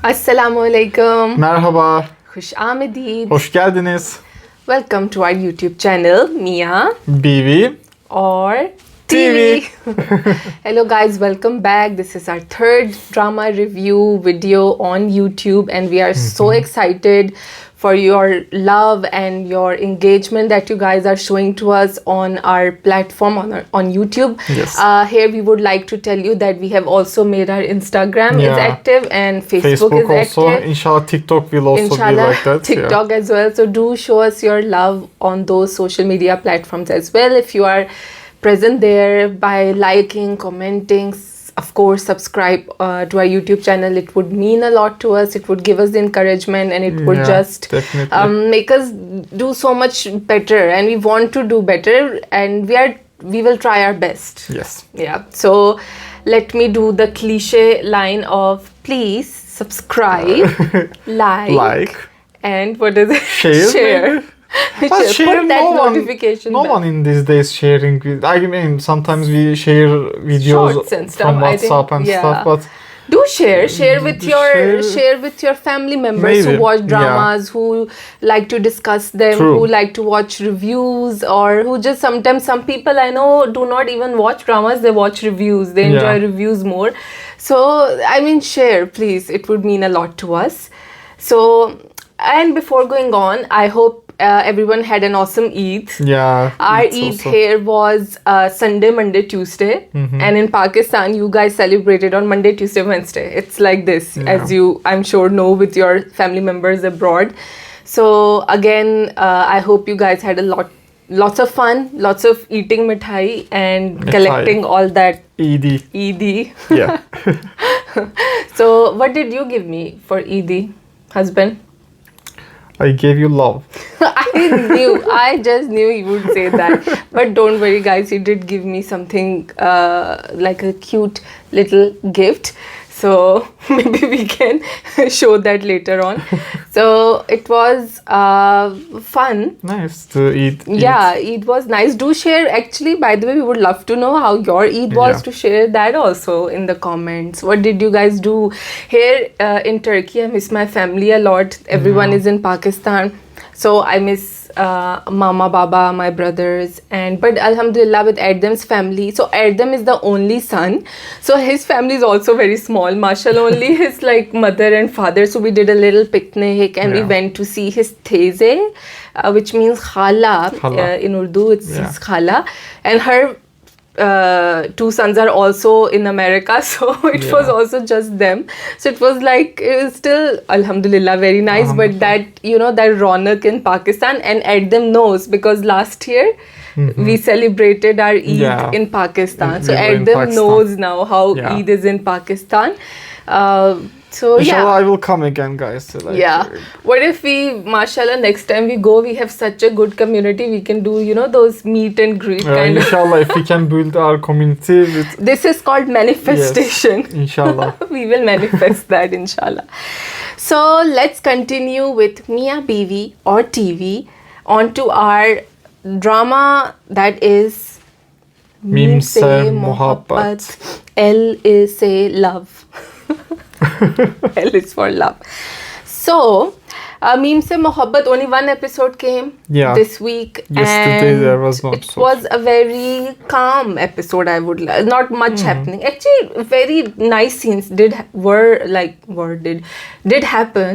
Assalamualaikum. Merhaba, Khush Aamdeed. hoş geldiniz. Welcome to our YouTube channel, Miyaan Biwi Aur TV. Hello guys, welcome back. This is our third drama review video on YouTube and we are so excited for your love and your engagement that you guys are showing to us on our platform on YouTube. Yes. Here we would like to tell you that we have also made our Instagram is Yeah. active and Facebook is also. active. Inshallah TikTok will also Inshallah, be like that. TikTok as well. So do show us your love on those social media platforms as well. If you are present there by liking, commenting, of course, subscribe to our YouTube channel. It would mean a lot to us. It would give us the encouragement and it would just make us do so much better. And we want to do better and we will try our best. Yes. Yeah. So let me do the cliche line of please subscribe, like, and what is it? Share. But share, Put that notification no bell. one in these days sharing. I mean, sometimes we share videos Shorts and stuff, from I think, WhatsApp and yeah. stuff, but Do share with your family members who Maybe, watch dramas, who like to discuss them, True. who like to watch reviews, or who just sometimes some people I know do not even watch dramas, they watch reviews, they enjoy Yeah. reviews more. So I mean, share please, it would mean a lot to us. So, and before going on, I hope everyone had an awesome Eid. yeah. Our it's Eid also- here was Sunday, Monday, Tuesday, and in Pakistan, you guys celebrated on Monday, Tuesday, Wednesday. It's like this, as you, I'm sure, know with your family members abroad. So again, I hope you guys had lots of fun, lots of eating mithai and collecting all that Eid. Eid. Yeah. So what did you give me for Eid, husband? I gave you love. I just knew he would say that. But don't worry, guys, he did give me something like a cute little gift. So maybe we can show that later on. So it was fun. Nice to eat. Yeah, Eid was nice. Do share. Actually, by the way, we would love to know how your Eid was. Yeah. To share that also in the comments. What did you guys do here in Turkey? I miss my family a lot. Everyone is in Pakistan, so I miss Mama, Baba, my brothers, but Alhamdulillah with Erdem's family. So Erdem is the only son, so his family is also very small. Mashallah, only his like mother and father. So we did a little picnic and we went to see his teze, which means khala. In Urdu it's khala, and her two sons are also in America, so it was also just them. So it was like, it was still Alhamdulillah very nice, but that, you know, that Ronak in Pakistan, and Erdem knows because last year we celebrated our Eid in Pakistan. So Erdem knows now how Eid is in Pakistan. So Inshallah, I will come again, guys. What if we, mashallah, next time we go, we have such a good community, we can do, you know, those meet and greet kind of. Inshallah, if we can build our community with... This is called manifestation. Yes, inshallah. We will manifest that, inshallah. So let's continue with Mia Biwi Aur TV on to our drama that is Meem Se Mohabbat. L is say love. L is for love. So, Meem Se Mohabbat, only one episode came this week. Yesterday and there was no it episode. was a very calm episode, I would like. Not much happening. Actually, very nice scenes did happen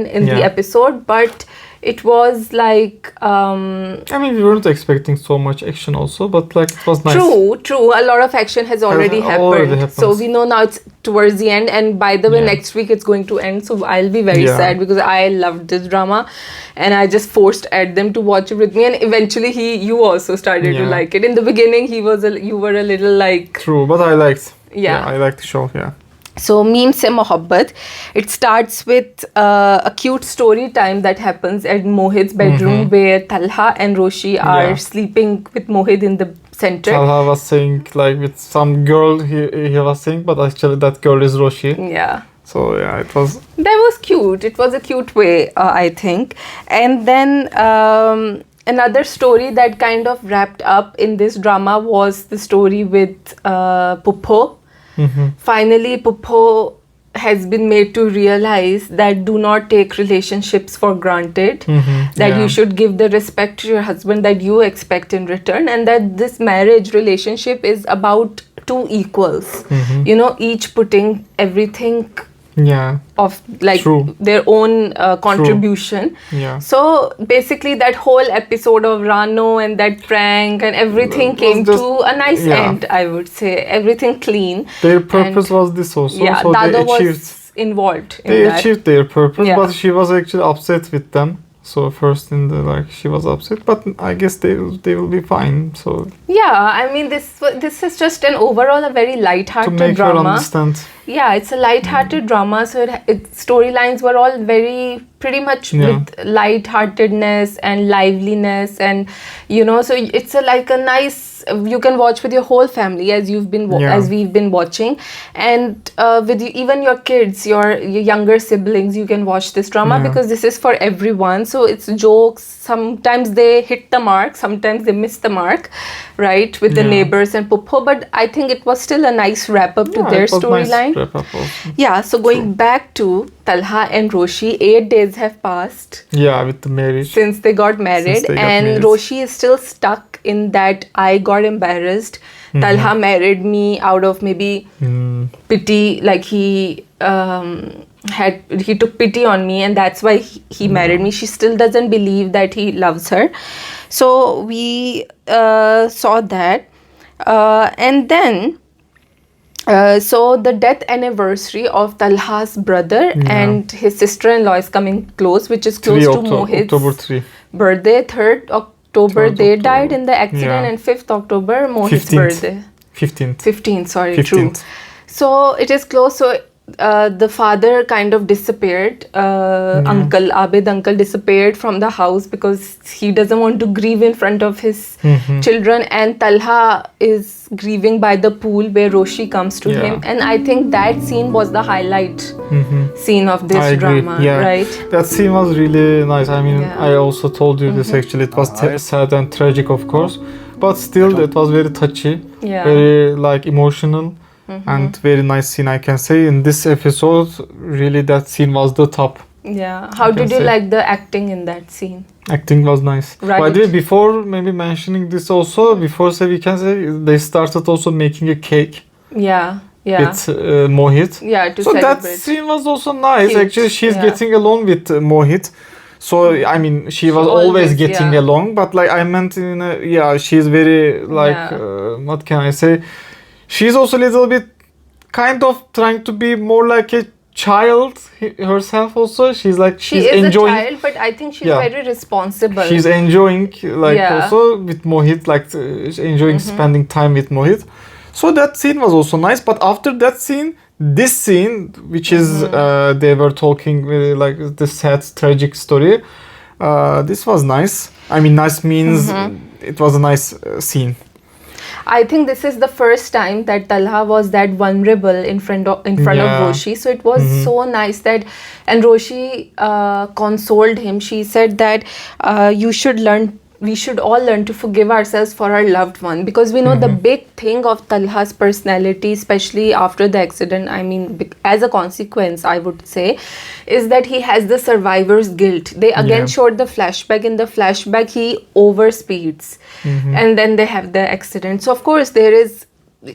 in the episode, but it was like I mean, we weren't expecting so much action also, but like it was nice. True. A lot of action has already happened. So we know now it's towards the end, and by the way, next week it's going to end. So I'll be very sad because I loved this drama and I just forced them to watch it with me, and eventually you also started to like it. In the beginning you were a little like... True, but I liked. I liked the show, So Meem Se Mohabbat, it starts with a cute story time that happens at Mohit's bedroom where Talha and Roshi are sleeping with Mohit in the center. Talha was saying like with some girl he was saying, but actually that girl is Roshi. Yeah. So it was... That was cute. It was a cute way, I think. And then another story that kind of wrapped up in this drama was the story with Puppo. Finally, Puppo has been made to realize that do not take relationships for granted, that you should give the respect to your husband that you expect in return, and that this marriage relationship is about two equals, you know, each putting everything of like True. their own contribution. So basically that whole episode of Rano and that prank and everything came just, to a nice end, I would say. Everything clean. Their purpose was this also. Yeah, so Dada they achieved, was involved in they that. achieved their purpose, Yeah. but she was actually upset with them. So first in the like she was upset, but I guess they will be fine. So Yeah, I mean this is just an overall a very to light-hearted make her drama. understand. Yeah, it's a light-hearted drama, so its storylines were all very pretty much with light-heartedness and liveliness, and you know, so it's like a nice, you can watch with your whole family as you've been as we've been watching, and with even your kids, your younger siblings, you can watch this drama because this is for everyone. So it's jokes. Sometimes they hit the mark, sometimes they miss the mark, right, with the neighbors and Puppo. But I think it was still a nice wrap up to their storyline. Nice yeah, so going back to Talha and Roshi, 8 days have passed. Yeah, with the marriage. Since they got married, and Roshi is still stuck in that I got embarrassed. Talha married me out of maybe pity, like he took pity on me, and that's why he married me. She still doesn't believe that he loves her. So we saw that, and then so the death anniversary of Talha's brother and his sister-in-law is coming close, which is close to Mohit's birthday. 3rd October they died in the accident, and 5th October Mohit's birthday. 15th, sorry, 15th. True. So it is close. So the father kind of disappeared. Abid uncle disappeared from the house because he doesn't want to grieve in front of his children, and Talha is grieving by the pool where Roshi comes to him, and I think that scene was the highlight scene of this drama, right? That scene was really nice. I mean, I also told you this actually. It was sad and tragic, of course, but still it was very touchy, very like emotional. And very nice scene, I can say. In this episode, really that scene was the top. Yeah. How did you like the acting in that scene? Acting was nice. Right. By the way, before maybe mentioning this also, before we can say they started also making a cake. Yeah. With Mohit. Yeah, to so celebrate. That scene was also nice. Cute. Actually, she's getting along with Mohit. So I mean, she was always getting along, but like I meant in she's very like what can I say? She's also a little bit kind of trying to be more like a child herself also. She's like, she's enjoying. She is a child, but I think she's very responsible. She's enjoying like also with Mohit, like enjoying spending time with Mohit. So that scene was also nice. But after that scene, this scene, which is they were talking like the sad, tragic story. This was nice. I mean, nice means it was a nice scene. I think this is the first time that Talha was that vulnerable in front of Roshi. So it was so nice that, and Roshi consoled him. She said that we should all learn to forgive ourselves for our loved one, because we know the big thing of Talha's personality, especially after the accident, I mean, as a consequence, I would say, is that he has the survivor's guilt. They again showed the flashback. In the flashback, he overspeeds, and then they have the accident. So of course there is,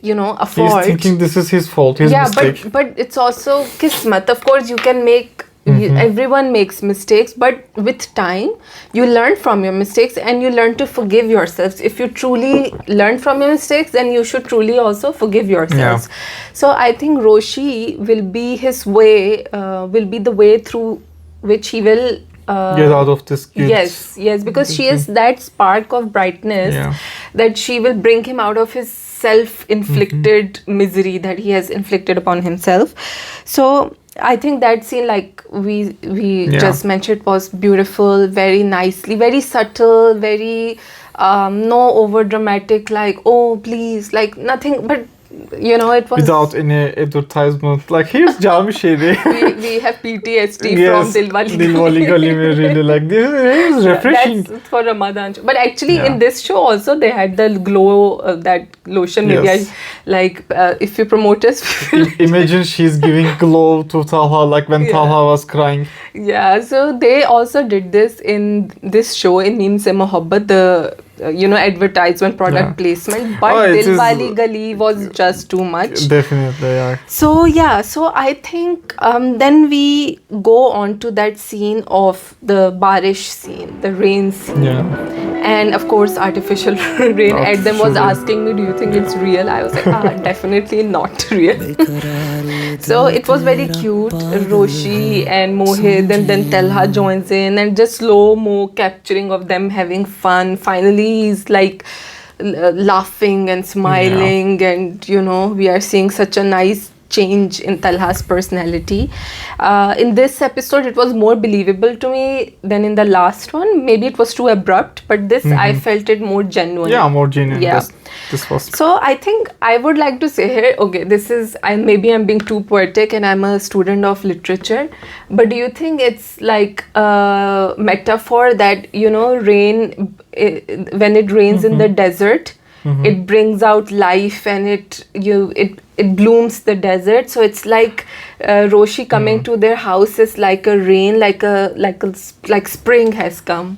you know, a fault. He's thinking this is his fault, his mistake. but it's also kismat. Of course, you can make. Everyone makes mistakes, but with time you learn from your mistakes and you learn to forgive yourselves. If you truly learn from your mistakes, then you should truly also forgive yourselves. So I think Roshi will be his way, will be the way through which he will get out of this guilt. Yes, because she is that spark of brightness that she will bring him out of his self-inflicted misery that he has inflicted upon himself. So I think that scene, like we just mentioned, was beautiful, very nicely, very subtle, very no over dramatic, like, oh please, like nothing, but you know, it was Without any advertisement. Like, here's Jami Sheri. we have PTSD from Dil Wali Dil Wali Gali. We really like this. It's refreshing. That's for Ramadan. But actually, Yeah. in this show also, they had the glow, that lotion. Maybe Yes. if you promote us, Imagine she's giving glow to Talha, like when Yeah. Talha was crying. yeah. So they also did this in this show in Meem Se Mohabbat, the advertisement, product Yeah. placement. But Oh, it Dil is- Wali Gali was just too much. Definitely, yeah. So yeah, so I think then we go on to that scene of the Baarish scene, the rain scene. Yeah. And of course, artificial rain. Adam was Artificial. asking me, do you think it's real? I was like, definitely not real. So it was very cute. Roshi and Mohit, and then Talha joins in, and just slow-mo capturing of them having fun. Finally, he's like laughing and smiling, and we are seeing such a nice change in Talha's personality. In this episode, it was more believable to me than in the last one. Maybe it was too abrupt, but this I felt it more genuine. Yeah, more genuine. Yeah. This was. So I think I would like to say here, okay, maybe I'm being too poetic and I'm a student of literature, but do you think it's like a metaphor that, rain, when it rains in the desert, it brings out life and it blooms the desert. So it's like Roshi coming to their house is like a rain, like spring has come.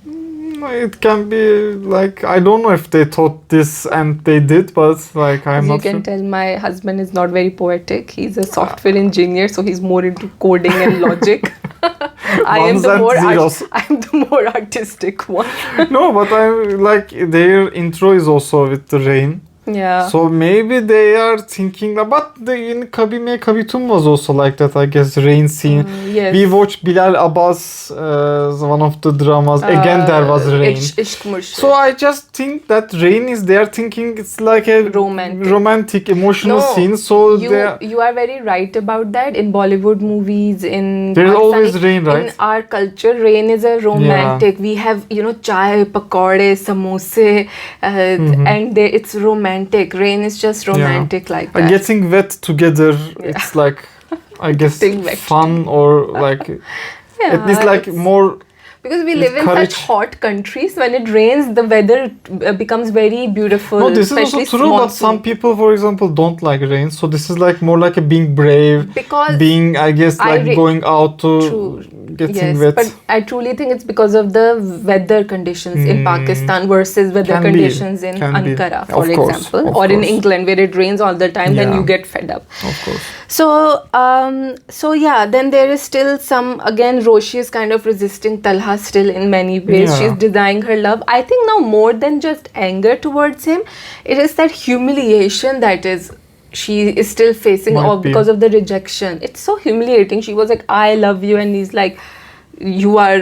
It can be like, I don't know if they thought this and they did, but like I'm As you not can sure. tell, my husband is not very poetic. He's a software engineer, so he's more into coding and logic. I am Ones the and zeros. I'm the more artistic one. No, but I'm like, their intro is also with the rain. Yeah. So maybe they are thinking, but in Kabhi Mein Kabhi Tum was also like that, I guess, rain scene. Yes. We watched Bilal Abbas, one of the dramas. Again, there was rain. Ishq Murshid. So I just think that rain is, they are thinking it's like a romantic emotional scene. So you are very right about that. In Bollywood movies, in there is Pakistani, always rain, right? in our culture, rain is a romantic. We have chai, pakode, samosa, and it's romantic. Rain is just romantic like that. Getting wet together, it's like, I guess, Getting wet. fun or like, at least like it's- more. Because we live in courage. such hot countries, when it rains, the weather becomes very beautiful. No, this is especially also true, but some monsoon. people, for example, don't like rain. So this is like more like a being brave, Because being, I guess, like going out to True. getting Yes, wet. but I truly think it's because of the weather conditions in Pakistan versus weather Can be. conditions in Can be. Ankara, Of for course, example, of or in course. England where it rains all the time. Then Yeah. you get fed up. Of course. So yeah, then there is still some, again, Roshi is kind of resisting Talha still in many ways. Yeah. She's denying her love. I think now more than just anger towards him, it is that humiliation that she is still facing Might be. because of the rejection. It's so humiliating. She was like, I love you, and he's like, you are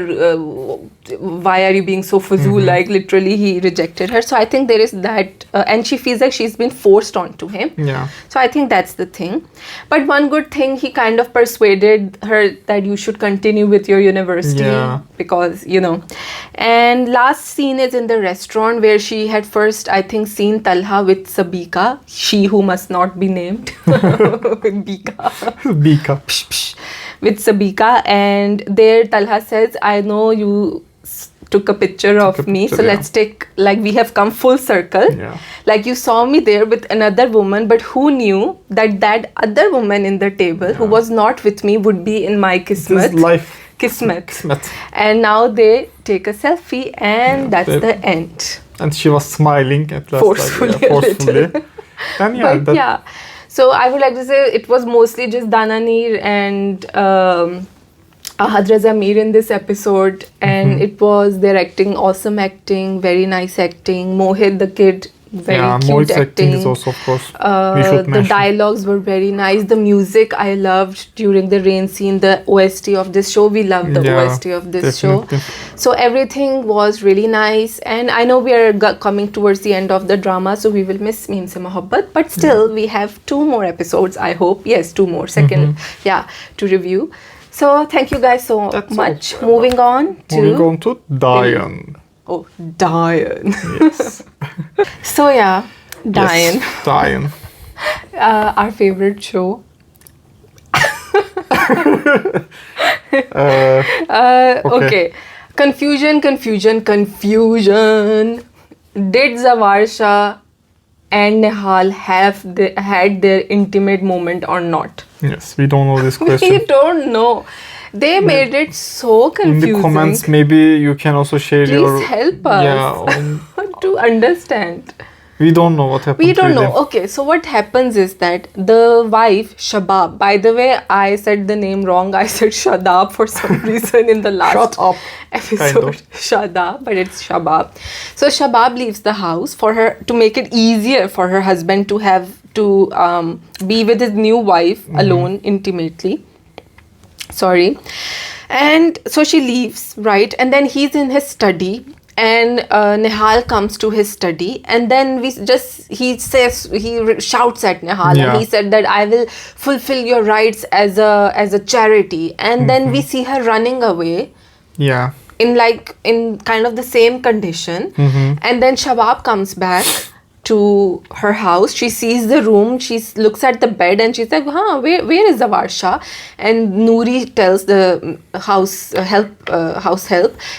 why are you being so fazul? Like, literally he rejected her. So I think there is that, and she feels like she's been forced onto him. Yeah. So I think that's the thing. But one good thing, he kind of persuaded her that you should continue with your university. Yeah. Because, And last scene is in the restaurant where she had first, I think, seen Talha with Sabika, she who must not be named. Bika. Bika. With Sabika, and there Talha says, I know you took a picture of me, so let's take, like, we have come full circle. Yeah. Like, you saw me there with another woman, but who knew that other woman in the table who was not with me would be in my This kismet. is life. Kismet. Kismet. And now they take a selfie, and that's the end. And she was smiling at last. Forcefully, Like, forcefully. And yeah, But yeah, so I would like to say it was mostly just Dananir and Ahad Raza Mir in this episode, and it was their acting, awesome acting, very nice acting. Mohit the kid, very cute Mohit's acting. acting is also, of course, we should The mention. dialogues were very nice. The music I loved during the rain scene. The OST of this show, we loved the Yeah, OST of this definitely. show. So everything was really nice, and I know we are coming towards the end of the drama, so we will miss Meem Se Mohabbat, but still we have 2 more episodes, I hope. Yes, 2 more. Second, to review. So thank you guys so That's much. all. Moving on to Dayan. Oh, Dayan. Yes. So yeah, Dayan. Yes, Dayan. Our favorite show. Okay. Confusion. Did Zawarsha and Nihal had their intimate moment or not? Yes, we don't know this We question. don't know. They made it so In confusing. the comments, maybe you can also share your... Please help us. Yeah, to understand. we don't know what happened. We don't to know. them. Okay, so what happens is that the wife, Shabab, by the way, I said the name wrong. I said Shadab for some reason in the last Shut up. episode. Kind of. Shadab, but it's Shabab. So Shabab leaves the house for her to make it easier for her husband to have to be with his new wife alone intimately. Sorry. And so she leaves, right? And then he's in his study. And Nihal comes to his study, and then he shouts at Nihal, and he said that I will fulfill your rights as a charity. And then we see her running away. Yeah. In kind of the same condition. And then Shabab comes back to her house. She sees the room, she looks at the bed, and she's like, where is Zawarsha? And Noori tells the house help,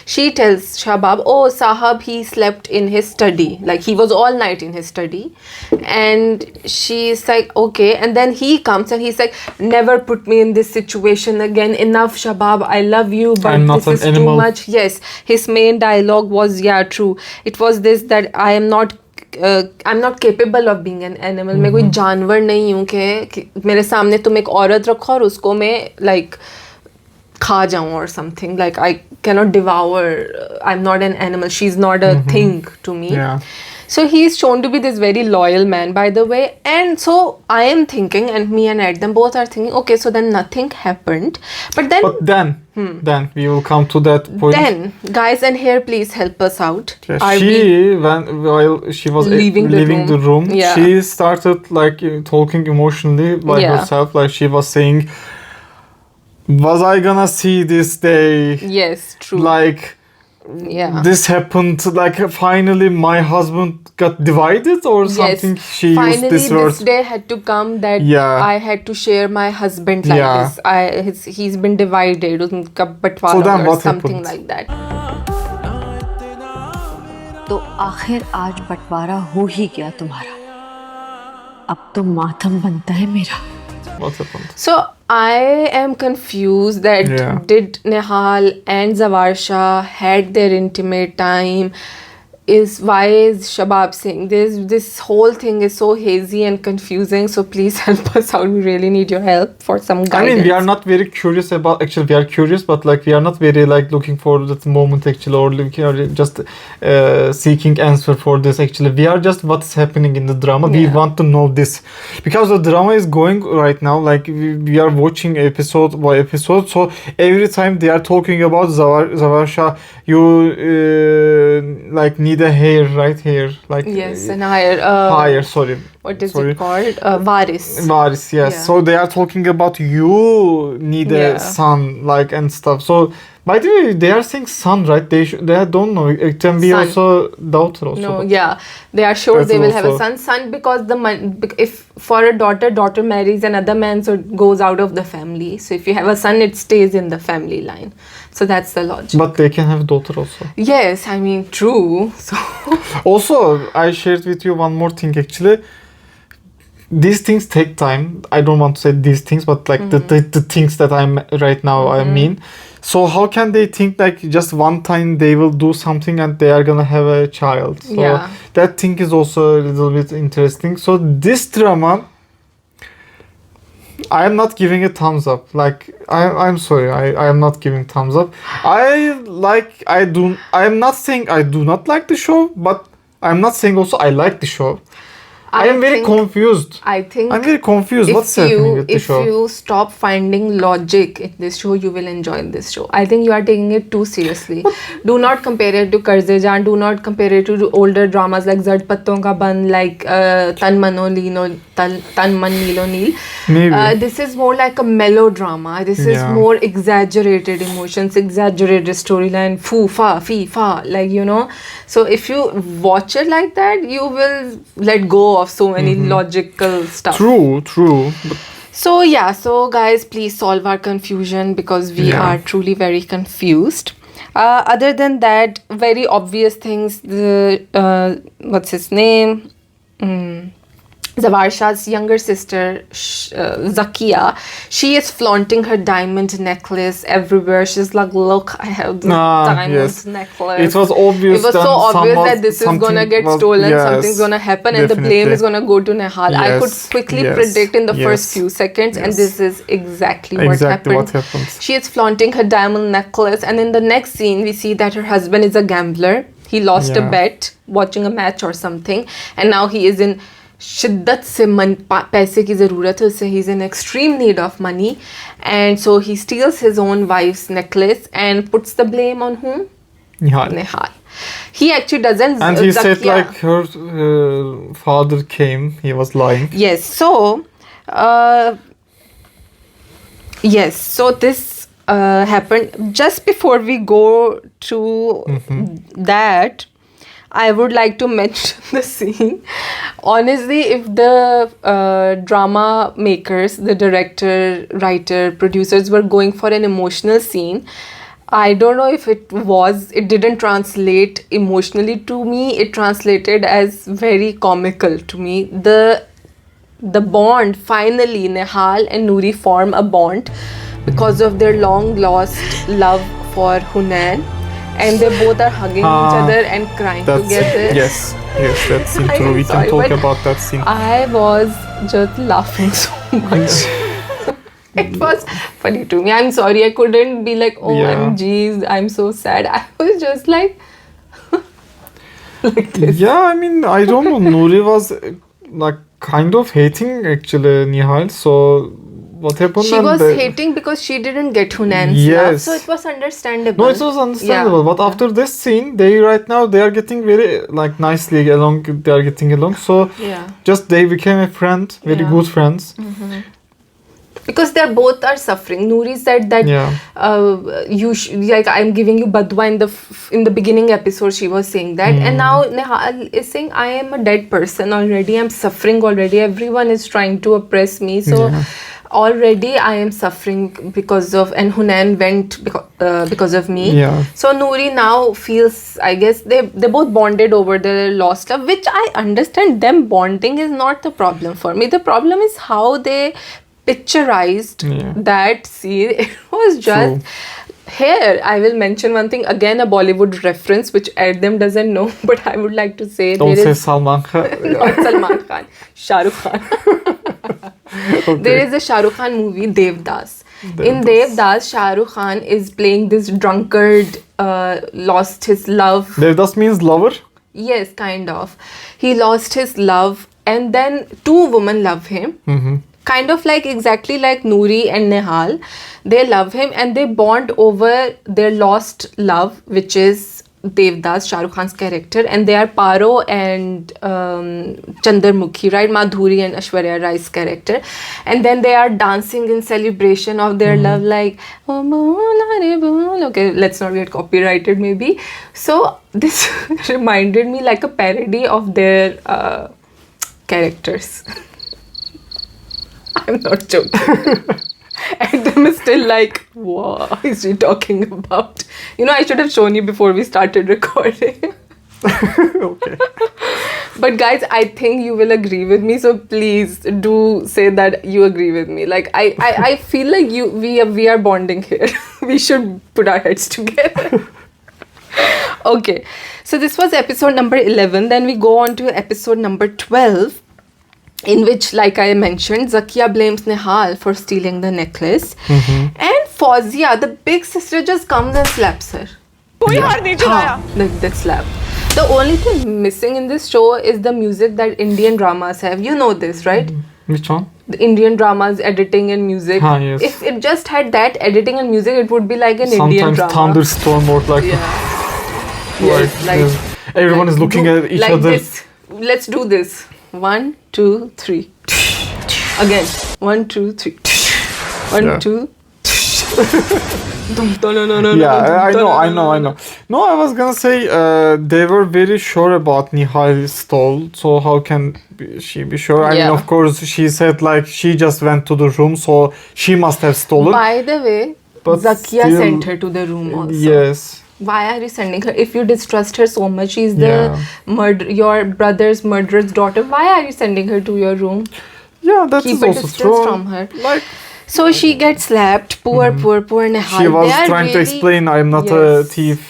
she tells Shabab, oh Sahab, he slept in his study, like he was all night in his study. And she's like, okay. And then he comes and he's like, never put me in this situation again, enough Shabab, I love you, but this is too much. Yes, his main dialogue was, yeah, true, it was this, that I'm not capable of being an animal. मैं कोई जानवर नहीं हूँ कि मेरे सामने तुम एक औरत रखो और उसको मैं like खा जाऊँ or something. Like I cannot devour. I'm not an animal. She's not a thing to me. Yeah. So he's shown to be this very loyal man, by the way. And so I am thinking, and me and Adam both are thinking, okay, so then nothing happened. But then we will come to that point. Then, guys, and here, please help us out. Yeah, while she was leaving the room, she started like talking emotionally by herself. Like she was saying, was I gonna see this day? Yes, true. Like, this happened, like finally my husband got divided or something. She used this word. This day had to come that I had to share my husband like this. He's been divided, so then or something like that. तो आखिर आज बंटवारा हो ही गया तुम्हारा, अब तो मातम बनता है मेरा. What happened? So I am confused that did Nihal and Zawarsha had their intimate time? Why is Shabab saying this whole thing is so hazy and confusing, so please help us out. We really need your help for some guidance. I mean, we are not very curious about, actually we are curious, but like we are not very like looking for that moment actually, or just seeking answer for this actually. We are just what's happening in the drama. We want to know this because the drama is going right now, like we are watching episode by episode, so every time they are talking about Zawarsha, you like need a hair, right hair, like and higher. What is it called? Baarish, yes. So they are talking about you need a son, like and stuff. So by the way, they are saying son, right? They don't know. It can be son. Also daughter also. No, they are sure they will have a son. Son because if for a daughter marries another man, so it goes out of the family. So if you have a son, it stays in the family line. So that's the logic. But they can have daughter also. Yes, I mean true. So also, I shared with you one more thing actually. These things take time. I don't want to say these things, but like the things that I'm right now, I mean. So how can they think like just one time they will do something and they are gonna have a child? So that thing is also a little bit interesting. So this drama, I am not giving a thumbs up. Like I'm sorry, I am not giving thumbs up. I'm not saying I do not like the show, but I'm not saying also I like the show. I am very confused. I think I'm very confused. What's happening with the show? If you stop finding logic in this show, you will enjoy this show. I think you are taking it too seriously. Do not compare it to Karze Jaan. Do not compare it to older dramas like Zad Patton Ka Ban, like Tan Man Neelo Neel. Maybe. This is more like a melodrama. This is more exaggerated emotions, exaggerated storyline. Foo, fa, fee, fa. Like, you know. So if you watch it like that, you will let go off so many logical stuff. True. But So yeah, so guys, please solve our confusion because we are truly very confused. Other than that, very obvious things. The what's his name? Zawarsha's younger sister, Zakia, she is flaunting her diamond necklace everywhere. She's like, look, I have this diamond necklace. It was obvious. It was so obvious that this is gonna get stolen, something's gonna happen, and the blame is gonna go to Nehal. I could quickly predict in the first few seconds, and this is exactly what happened. She is flaunting her diamond necklace, and in the next scene, we see that her husband is a gambler. He lost a bet watching a match or something, and now he is in शिद्दत से पैसे की ज़रूरत है उसे. He's in extreme need of money, and so he steals his own wife's necklace and puts the blame on whom? Nehal. He actually doesn't. And he said like her father came. He was lying. Yes. So, So this happened just before we go to that. I would like to mention the scene. Honestly, if the drama makers, the director, writer, producers were going for an emotional scene, I don't know if it didn't translate emotionally to me. It translated as very comical to me. The bond, finally, Nehal and Noori form a bond because of their long lost love for Hunain. And they both are hugging each other and crying together. Yes, that scene too. We can talk about that scene. I was just laughing so much. It was funny to me. I'm sorry, I couldn't be like, OMG, I'm so sad. I was just like this. Yeah, I mean, I don't know. Noori was like kind of hating actually Nehal. So what happened? She was hating because she didn't get Hunain's love, so it was understandable. No, it was understandable. But after this scene, they are getting very like nicely along. They are getting along. So just they became a friend, very good friends. Because they both are suffering. Noori said that I'm giving you badwa in the beginning episode. She was saying that, and now Nehal is saying I am a dead person already. I'm suffering already. Everyone is trying to oppress me. So. Already I am suffering because of, and Hunain went because of me. So Noori now feels, I guess they both bonded over their lost love, which I understand. Them bonding is not the problem for me. The problem is how they picturized that scene. It was just here. I will mention one thing again, a Bollywood reference which Adam doesn't know, but I would like to say. Don't say Salman Khan. Not Salman Khan, Shah Rukh Khan. There is a Shah Rukh Khan movie, Devdas. In Devdas, Shah Rukh Khan is playing this drunkard, lost his love. Devdas means lover? Yes, kind of. He lost his love, and then two women love him. Kind of like exactly like Noori and Nehal. They love him and they bond over their lost love, which is Devdas, Shah Rukh Khan's character, and they are Paro and Chandramukhi, right? Madhuri and Aishwarya Rai's character, and then they are dancing in celebration of their love, like okay, let's not get copyrighted maybe. So this reminded me like a parody of their characters. I'm not joking. Adam is still like, what is she talking about? I should have shown you before we started recording. Okay. But guys, I think you will agree with me. So please do say that you agree with me. Like I feel like we are bonding here. We should put our heads together. Okay. So this was episode number 11. Then we go on to episode number 12. In which, like I mentioned, Zakia blames Nehal for stealing the necklace. And Fawzia, the big sister, just comes and slaps her. That slap. The only thing missing in this show is the music that Indian dramas have. You know this, right? Which one? The Indian dramas, editing and music. Yes. If it just had that editing and music, it would be like an Indian drama. Sometimes thunderstorm or like... Yes, like... Everyone is looking at each other. This. Let's do this. 1, 2, 3. Again. 1, 2, 3. 1, 2. Yeah, I know. No, I was gonna say they were very sure about Nihal stole. So how can she be sure? I mean, Yeah. of course, she said like she just went to the room, so she must have stolen. By the way, But Zakia still- sent her to the room also. Yes. Why are you sending her? If you distrust her so much, she's the Yeah. your brother's murderer's daughter. Why are you sending her to your room? Yeah, that Keep is a also distance true. from her. Like So she gets slapped. Poor Nihal. she was They are trying to really- explain, I'm not a Yes. thief.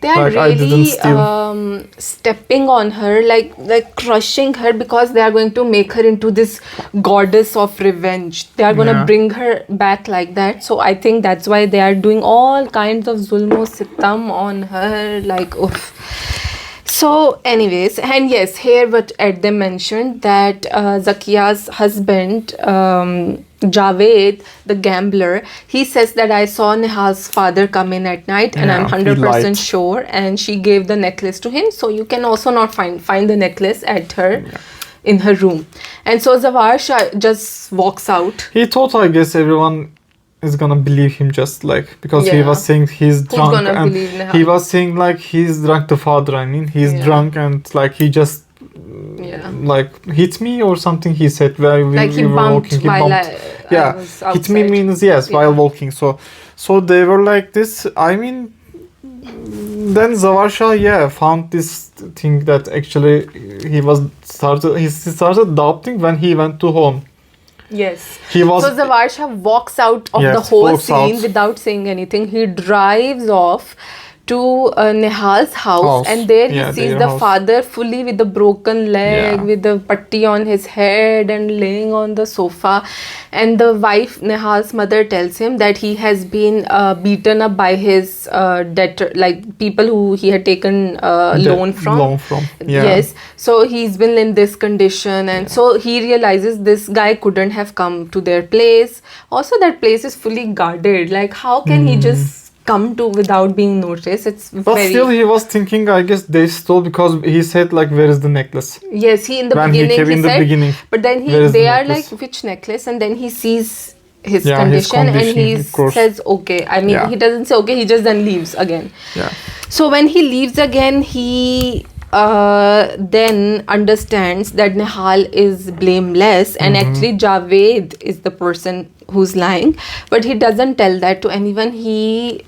They are Like, I didn't really steal. stepping on her, like crushing her, because they are going to make her into this goddess of revenge. They are going to Yeah. bring her back like that. So I think that's why they are doing all kinds of zulmo sitam on her. Like, oof. So anyways, and yes, here what they mentioned that Zakia's husband, Javed, the gambler, he says that I saw Nihal's father come in at night, and I'm Yeah, he 100% lied. sure, and she gave the necklace to him. So you can also not find the necklace at her in her room. And so Zawarsha just walks out. He thought, I guess, everyone is gonna believe him, just like because he Yeah. was saying he's drunk, gonna and believe Nihal? he was saying like he's drunk. The father, I mean, he's Yeah. drunk, and like he just Yeah. like hit me or something. He said while Like he we were bumped walking. He while bumped. I Yeah, was hit me outside. means yes while walking. So they were like this. I mean, then Zavarsha found this thing that actually he started doubting when he went to home. Yes. He was So Zavarsha walks out of Yes, the whole walks scene out. without saying anything. He drives off to Nihal's house, and there he Yeah, sees their the house. father fully with the broken leg, Yeah. with the patti on his head and laying on the sofa. And the wife, Nihal's mother, tells him that he has been beaten up by his debtor, like people who he had taken loan from. Yeah. Yes. So he's been in this condition, and so he realizes this guy couldn't have come to their place. Also, that place is fully guarded. Like, how can he just come to without being noticed? It's But very. still, he was thinking, I guess they stole because he said like, "Where is the necklace?" Yes, he in the When he beginning came in the said, beginning, but then "Where is they the are like, necklace?" which necklace? And then he sees his Yeah, his condition, and condition, he of course. says, okay. I mean, Yeah. he doesn't say okay, he just then leaves again. Yeah. So when he leaves again, he then understands that Nihal is blameless, and actually Javed is the person who's lying, but he doesn't tell that to anyone. He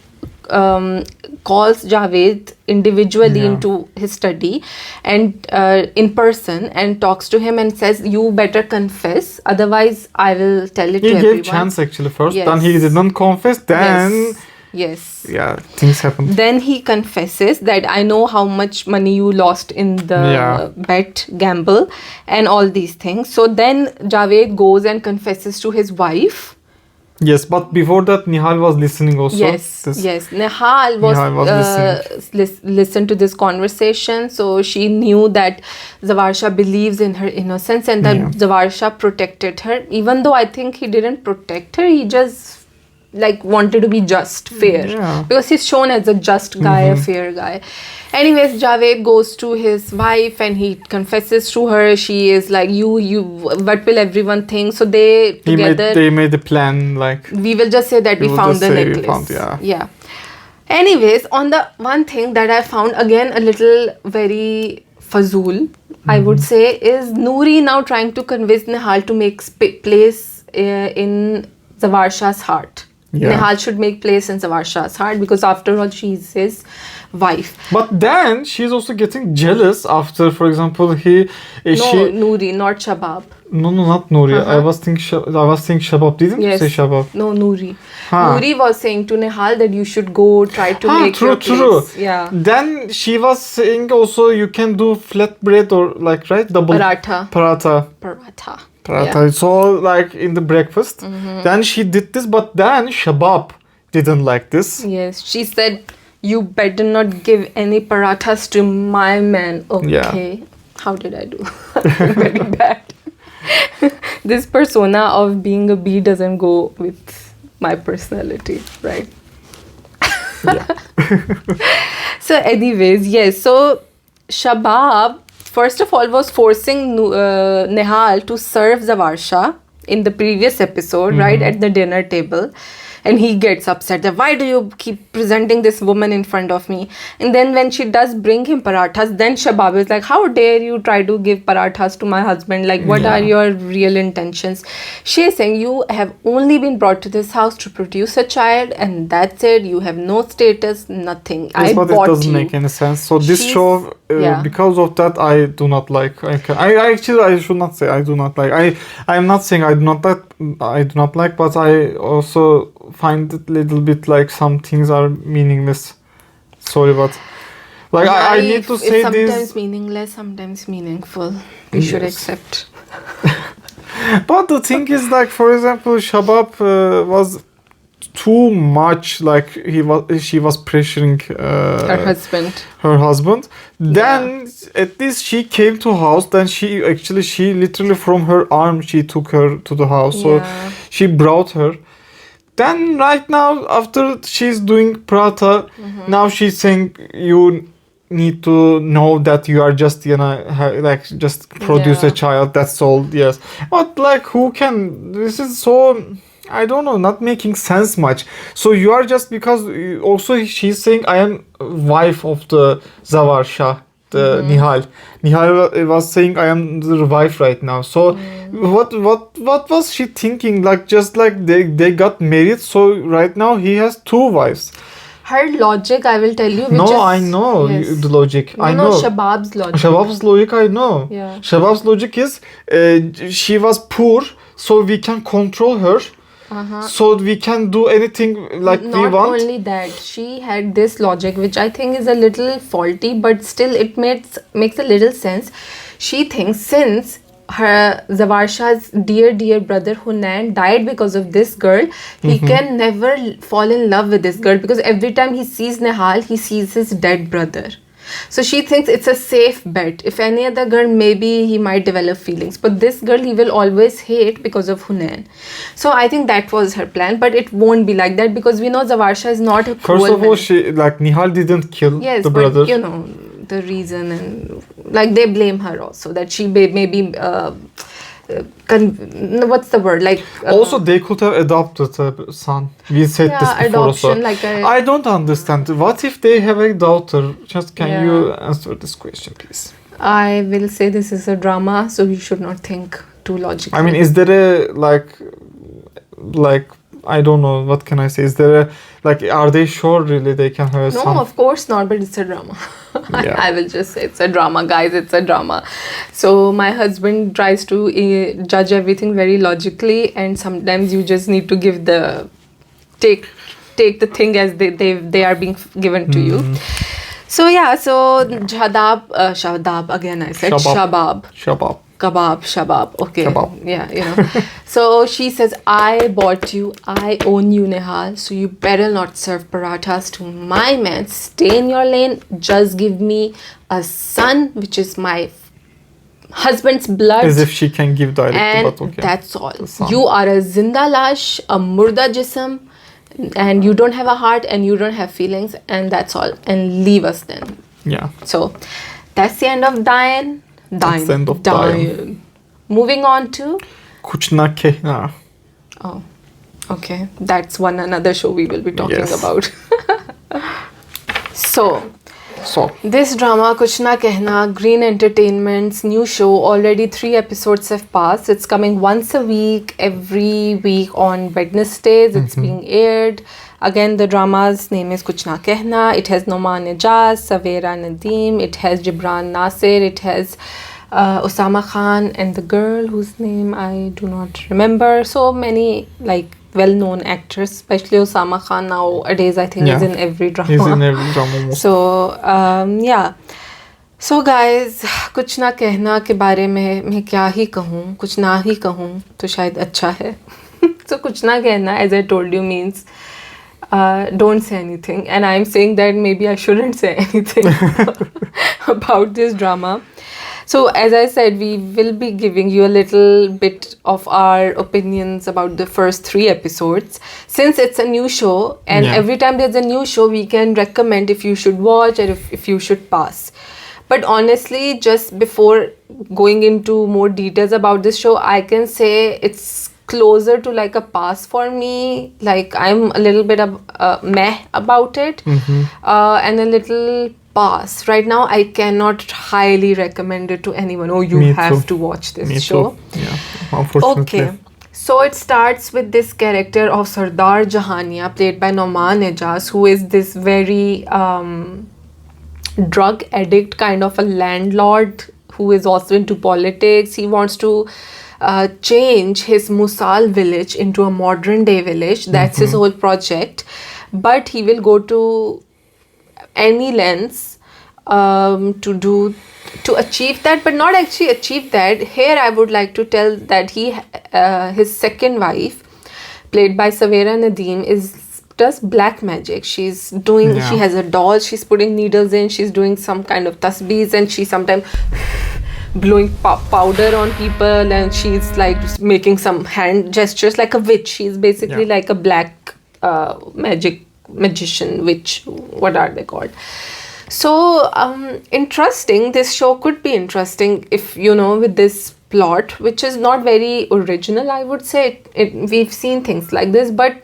calls Javed individually Yeah. into his study and in person, and talks to him and says, you better confess, otherwise I will tell it He to gave everyone. chance actually first. Yes. Then he didn't confess. Then Yes. yeah, things happened. Then he confesses that I know how much money you lost in the Yeah. bet gamble and all these things. So then Javed goes and confesses to his wife. Yes, but before that, Nihal was listening also. Yes. Nihal was listened to this conversation, so she knew that Zavarsha believes in her innocence, and that Zavarsha protected her. Even though I think he didn't protect her, he just like wanted to be just, fair, Yeah. because he's shown as a just guy, a fair guy. Anyways, Javed goes to his wife and he confesses to her. She is like, you what will everyone think? So they together They made a plan like. we will just say that we will found just the say we necklace. found, Yeah. Anyways, on the one thing that I found again a little very fazul, I would say, is Noori now trying to convince Nihal to make place in Zavarsha's heart. Yeah. Nihal should make place in Zavarsha's heart, because after all, she's his wife. But then she's also getting jealous after, for example, No, Noori, not Shabab. No, not Nouri. I was thinking Shabab. Didn't you say Shabab? No, Noori. Huh. Noori was saying to Nihal that you should go try to make true, your place. true. Yeah. Then she was saying also you can do flatbread or like, right? Double Paratha. Paratha. Yeah. So like in the breakfast. Then she did this, but then Shabab didn't like this. Yes, she said, you better not give any parathas to my man. Okay. How did I do? Very bad. This persona of being a bee doesn't go with my personality, right? So anyways, yes. So Shabab, first of all, was forcing Nihal to serve Zavarsha in the previous episode, right, at the dinner table. and he gets upset that why do you keep presenting this woman in front of me. And then when she does bring him parathas, then Shabab is like, how dare you try to give parathas to my husband, like what are your real intentions. She is saying you have only been brought to this house to produce a child, and that's it. You have no status, nothing. Yes, I but bought it doesn't you. make any sense. So this show, yeah. because of that, I do not like. I actually, I should not say I do not like. I'm not saying I do not like. I do not like, but I also find it a little bit like some things are meaningless. Sorry, but like I need to say sometimes this. Sometimes meaningless, sometimes meaningful. We should accept. But the thing is, like, for example, Shabab was too much, like she was pressuring her husband. Then at least she came to house. Then she literally from her arm she took her to the house. So she brought her. Then right now, after she's doing prata, now she's saying you need to know that you are just like just produce a child, that's all. Yes, but like who can, this is so, I don't know, not making sense much. So you are just, because also she's saying I am wife of the Zawar Shah, the Nihal was saying I am the wife right now. So what was she thinking? Like just like they got married, so right now he has two wives. Her logic, I will tell you. I know the logic. I know. Shabab's logic. Shabab's logic, I know. Yeah. Shabab's logic is she was poor, so we can control her. So we can do anything like we want. Not only that, she had this logic, which I think is a little faulty, but still it makes a little sense. She thinks since her Zawar Shah's dear brother Hunain died because of this girl, he can never fall in love with this girl, because every time he sees Nihal, he sees his dead brother. So she thinks it's a safe bet. If any other girl, maybe he might develop feelings, but this girl he will always hate because of Hunain. So I think that was her plan, but it won't be like that, because we know Zawar Shah is not a cruel First of all, man. she, like, Nihal didn't kill the but brother. You know the reason, and like they blame her also that she maybe what's the word, like also they could have adopted a son. We said this before adoption, also. I don't understand. What if they have a daughter? Just can you answer this question, please? I will say this is a drama, so we should not think too logically. I mean, is there a like I don't know, what can I say? Is there a, like, are they sure really they can have a son? No, of course not, but it's a drama. I will just say it's a drama, guys. It's a drama. So my husband tries to judge everything very logically, and sometimes you just need to give take the thing as they are being given to you. So Shabab again. I said Shabab. Kebab. Okay. Kebab. Yeah, you know. So she says, I bought you, I own you, Nihal. So you better not serve parathas to my man. Stay in your lane. Just give me a son, which is my husband's blood. As if she can give directly, and but okay. That's all. You are a zinda lash, a murda jism, and you don't have a heart and you don't have feelings, and that's all. And leave us then. Yeah. So that's the end of Dayan. That's the end of Dayan. Moving on to Kuch Na Kehna. Oh, okay. That's another show we will be talking about. So this drama, Kuch Na Kehna, Green Entertainment's new show, already 3 episodes have passed. It's coming once a week, every week on Wednesdays. It's being aired. Again, the drama's name is Kuch Na Kehna. It has Noman Ijaz, Savera Nadeem. It has Jibran Nasir. It has Osama Khan and the girl whose name I do not remember. So many like well-known actors, especially Osama Khan nowadays. I think is in every drama. He's in every drama. So So guys, कुछ ना कहना के बारे में मैं क्या ही कहूँ, कुछ ना ही कहूँ तो शायद अच्छा है. So कुछ ना कहना, as I told you, means don't say anything, and I'm saying that maybe I shouldn't say anything about this drama. So as I said, we will be giving you a little bit of our opinions about the first 3 episodes, since it's a new show, and every time there's a new show we can recommend if you should watch or if you should pass. But honestly, just before going into more details about this show, I can say it's closer to like a pass for me. Like I'm a little bit of meh about it, and a little pass. Right now, I cannot highly recommend it to anyone. Oh, you Me have too. to watch this Me show. too. Yeah, unfortunately. Okay. So it starts with this character of Sardar Jahania, played by Noman Ejaz, who is this very drug addict kind of a landlord who is also into politics. He wants to change his Musal village into a modern day village. That's his whole project. But he will go to any lengths to achieve that, but not actually achieve that. Here I would like to tell that his second wife, played by Savera Nadeem, does black magic. She has a doll, she's putting needles in, she's doing some kind of tasbeehs, and she sometimes blowing powder on people, and she's like making some hand gestures like a witch. She's basically like a black magician, witch, what are they called? So interesting. This show could be interesting if, with this plot, which is not very original, I would say. We've seen things like this, but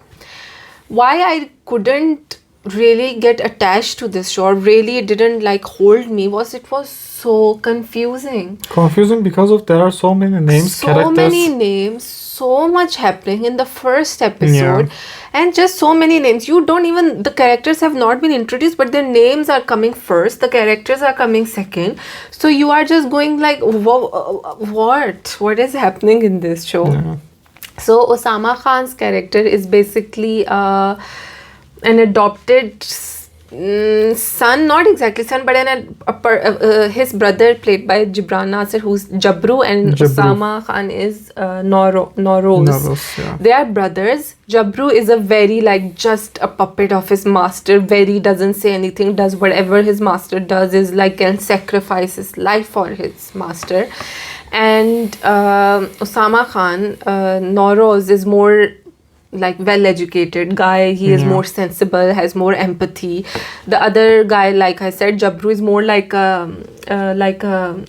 why I couldn't really get attached to this show, or really it didn't like hold me, was it was so confusing. Confusing because there are so many names, characters. So many names, so much happening in the first episode, and just so many names. The characters have not been introduced, but their names are coming first, the characters are coming second. So you are just going like, what is happening in this show? Yeah. So Osama Khan's character is basically an adopted son, not exactly son, but his brother, played by Jibran Nasir, who's Jabru, and Osama Khan is Noroz. Yeah. They are brothers. Jabru is a very just a puppet of his master, very doesn't say anything, does whatever his master does, is can sacrifice his life for his master. And Osama Khan, Noroz, is more well-educated guy. He is more sensible, has more empathy. The other guy, like I said, Jabru, is more like a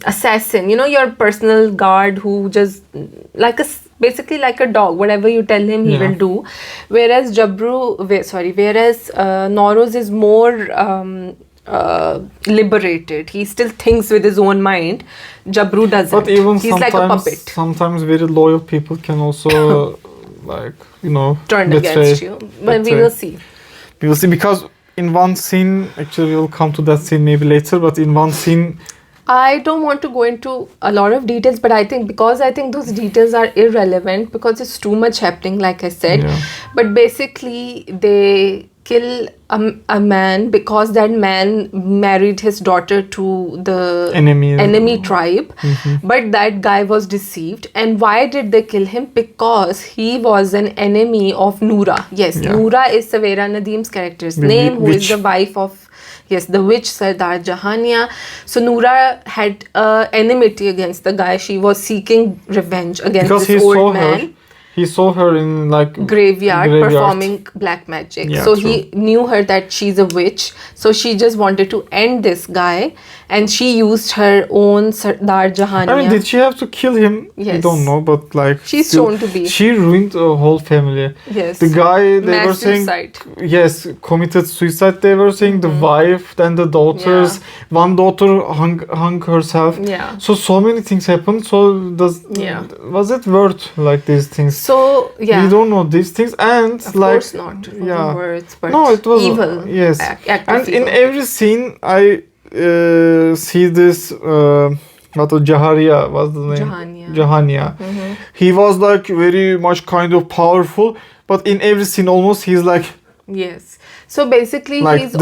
assassin. Your personal guard who just basically like a dog. Whatever you tell him, he will do. Whereas Noroz is more liberated. He still thinks with his own mind. Jabru doesn't. But even he's like a puppet. Sometimes very loyal people can also turn betray, against you. But we will see. We will see, because in one scene, actually we will come to that scene maybe later, but in one scene, I don't want to go into a lot of details, but I think those details are irrelevant because it's too much happening, like I said. Yeah. But basically, they kill a man because that man married his daughter to the enemy tribe. But that guy was deceived. And why did they kill him? Because he was an enemy of Noora. Yes, Noora is Savera Nadeem's character's name, who is the wife of the witch Sardar Jahania. So Noora had enmity against the guy. She was seeking revenge against this old man. He saw her in graveyard performing black magic. Yeah, so he knew her that she's a witch. So she just wanted to end this guy, and she used her own Sardar Jahania. I mean, did she have to kill him? Yes. I don't know, but she's shown to be. She ruined a whole family. Yes. The guy, they Mass were saying, suicide. Committed suicide. They were saying the wife, then the daughters. One daughter hung herself. Yeah. So many things happened. So was it worth these things? So we don't know these things, and of course not. It wasn't worth, but no, it was evil. Yes, and evil. in every scene, I see this. What Jaharia was the name? Jahania. He was very much kind of powerful, but in every scene almost he's yes. So basically, he's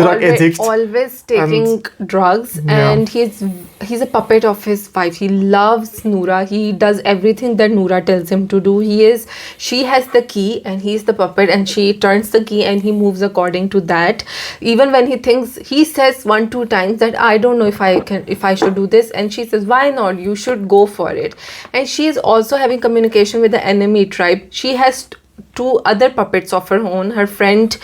always taking drugs, and he's a puppet of his wife. He loves Noora. He does everything that Noora tells him to do. She has the key, and he's the puppet, and she turns the key, and he moves according to that. Even when he says 1-2 times that I don't know if I should do this, and she says, why not? You should go for it. And she is also having communication with the enemy tribe. She has 2 other puppets of her own, her friend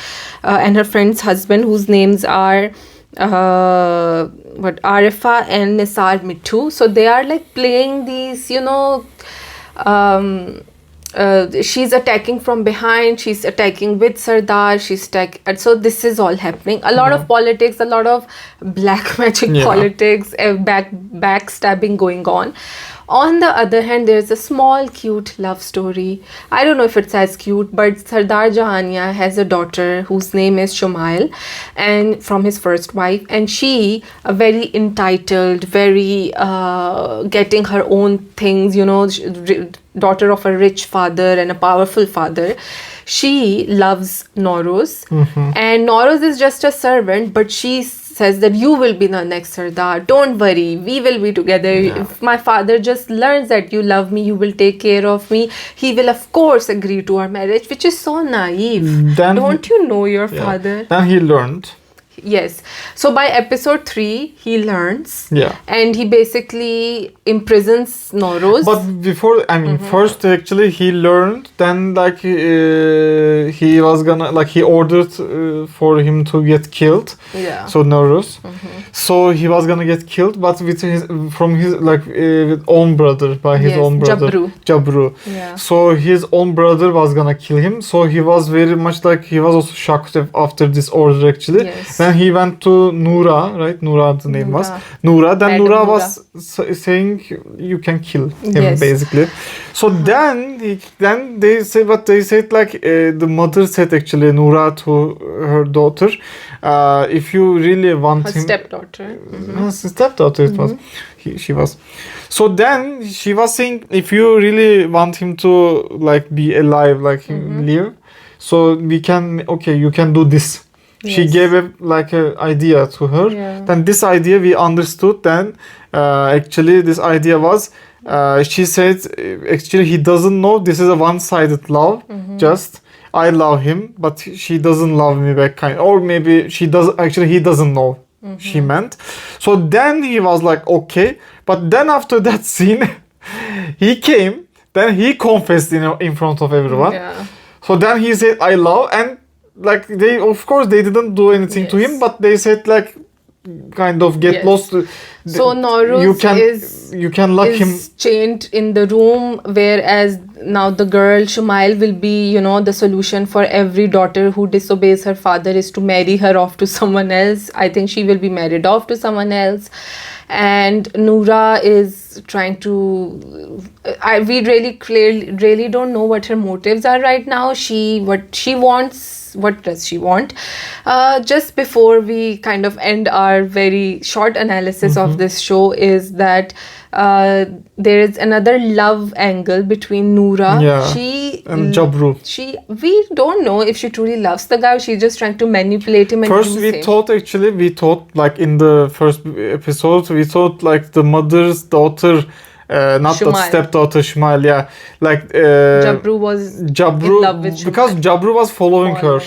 and her friend's husband, whose names are Arifa and Nisar Mittu. So they are playing these she's attacking from behind, she's attacking with Sardar, so this is all happening. A lot of politics, a lot of black magic politics, backstabbing going on. On the other hand, there's a small cute love story. I don't know if it's as cute, but Sardar Jahania has a daughter whose name is Shumail, and from his first wife, and she very entitled, very getting her own things, daughter of a rich father and a powerful father. She loves Noroz, and Noroz is just a servant, but she says that you will be the next Sardar, don't worry, we will be together. If my father just learns that you love me, you will take care of me, he will of course agree to our marriage, which is so naive. Don't you know your father? Then he learned. Yes. So by episode 3, he learns. Yeah. And he basically imprisons Noroz. But before, first actually he learned, then he was gonna, he ordered for him to get killed. Yeah. So Noroz. So he was gonna get killed, but with his own brother, by his own brother. Jabru. Yeah. So his own brother was gonna kill him. So he was very much he was also shocked after this order actually. Yes. Then he went to Noura, right? Noura, the name was. Noura. Then Noura was saying you can kill him basically. So then they say what they said, the mother said actually, Noura, to her daughter, if you really want her him. Stepdaughter. Stepdaughter it was. She was. So then she was saying, if you really want him to be alive, live, so we can, you can do this. Yes. She gave an idea to her. Yeah. Then this idea we understood. Then actually this idea was, she said actually he doesn't know, this is a one-sided love. Just I love him, but she doesn't love me back, or maybe she does. Actually, he doesn't know. She meant. So then he was like, okay. But then after that scene, he came. Then he confessed in front of everyone. Yeah. So then he said, I love, and they, of course, they didn't do anything to him, but they said kind of get lost. So Noroz you can lock him chained in the room, whereas now the girl Shumail will be, the solution for every daughter who disobeys her father is to marry her off to someone else. I think she will be married off to someone else. And Noura is trying to. We really don't know what her motives are right now. What she wants. What does she want? Just before we kind of end our very short analysis of this show, is that there is another love angle between Noura. And Jabru. We don't know if she truly loves the guy, or she's just trying to manipulate him and first use we him. thought in the first episode, we thought the mother's daughter, not Shumail. the stepdaughter Shumail, Jabru was in love with Shumail. Because Jabru was following her.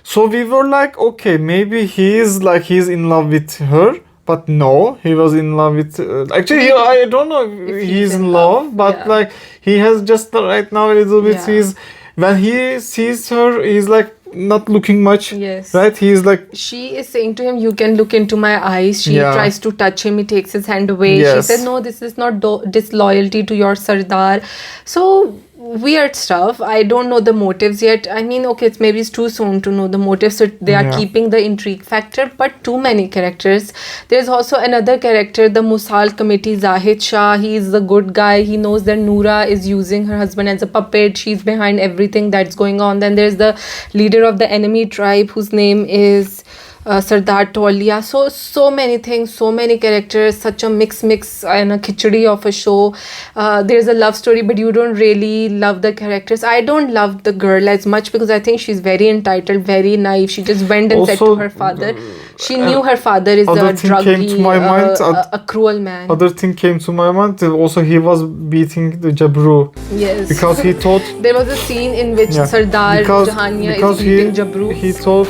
So we were okay, maybe he's in love with her. But no, he was in love with. Actually, I don't know if he's in love, but he has just right now a little bit. When he sees her, he's not looking much. Yes. Right? He's she is saying to him, you can look into my eyes. She tries to touch him. He takes his hand away. Yes. She said, no, this is not disloyalty to your Sardar. So weird stuff. I don't know the motives yet. Maybe it's too soon to know the motives. So they are keeping the intrigue factor, but too many characters. There's also another character, the Musal committee, Zahid Shah. He's the good guy. He knows that Noura is using her husband as a puppet. She's behind everything that's going on. Then there's the leader of the enemy tribe, whose name is Sardar Taulia. So many things, so many characters, such a mix and a khichdi of a show. There's a love story, but you don't really love the characters. I don't love the girl as much because I think she's very entitled, very naive. She just went and said to her father. She knew her father is a druggie, a cruel man. Other thing came to my mind. Also, he was beating the Jabru. Yes. Because he thought. There was a scene in which Sardar Jahania is beating Jabru. He thought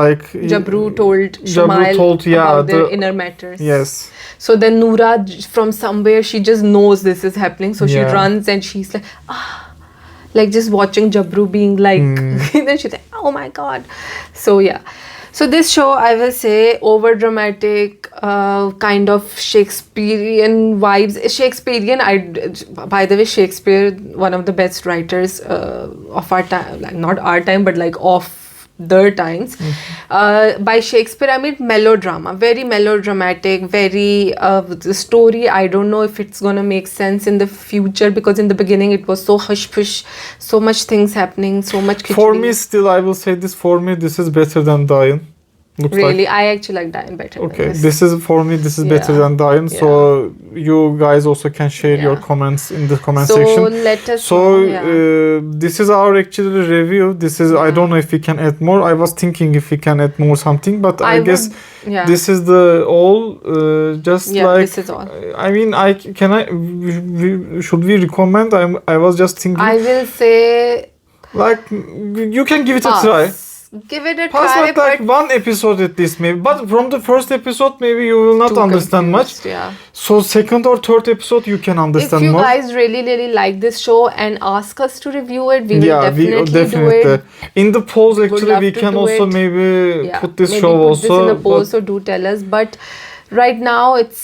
Jabru told Shumail about their inner matters. Yes. So then Noura, from somewhere, she just knows this is happening. So she runs and she's just watching Jabru being then she's like, oh my god. So So this show, I will say, over dramatic, kind of Shakespearean vibes. Shakespearean, by the way, Shakespeare, one of the best writers of our time, like not our time, but like of their times. By Shakespeare, I mean melodrama, very melodramatic, very the story. I don't know if it's gonna make sense in the future, because in the beginning it was so hush push, so much things happening, so much khichdi. For me, still, I will say this. For me, this is better than Dayan. Looks really, like. I actually like Dayan better. Okay, than this is for me. This is better Yeah. than Dayan. Yeah. So you guys also can share your Yeah. comments in the comment So section. let us So know, yeah. this is our actually review. This is I don't know if we can add more. I was thinking if we can add more something, but I guess yeah. this is the all. Just Yeah, like this is all. I mean, should we recommend? I was just thinking I will say like you can give it pass. a try. Give it a Pass try, like one episode at least maybe. But from the first episode maybe you will not too understand much. confused, Yeah. So second or third episode you can understand If you more. guys really like this show and ask us to review it, we will definitely do it. In the polls actually love we to can do also it. maybe Yeah, put this maybe show put also. this in a but- poll, so do tell us. But right now it's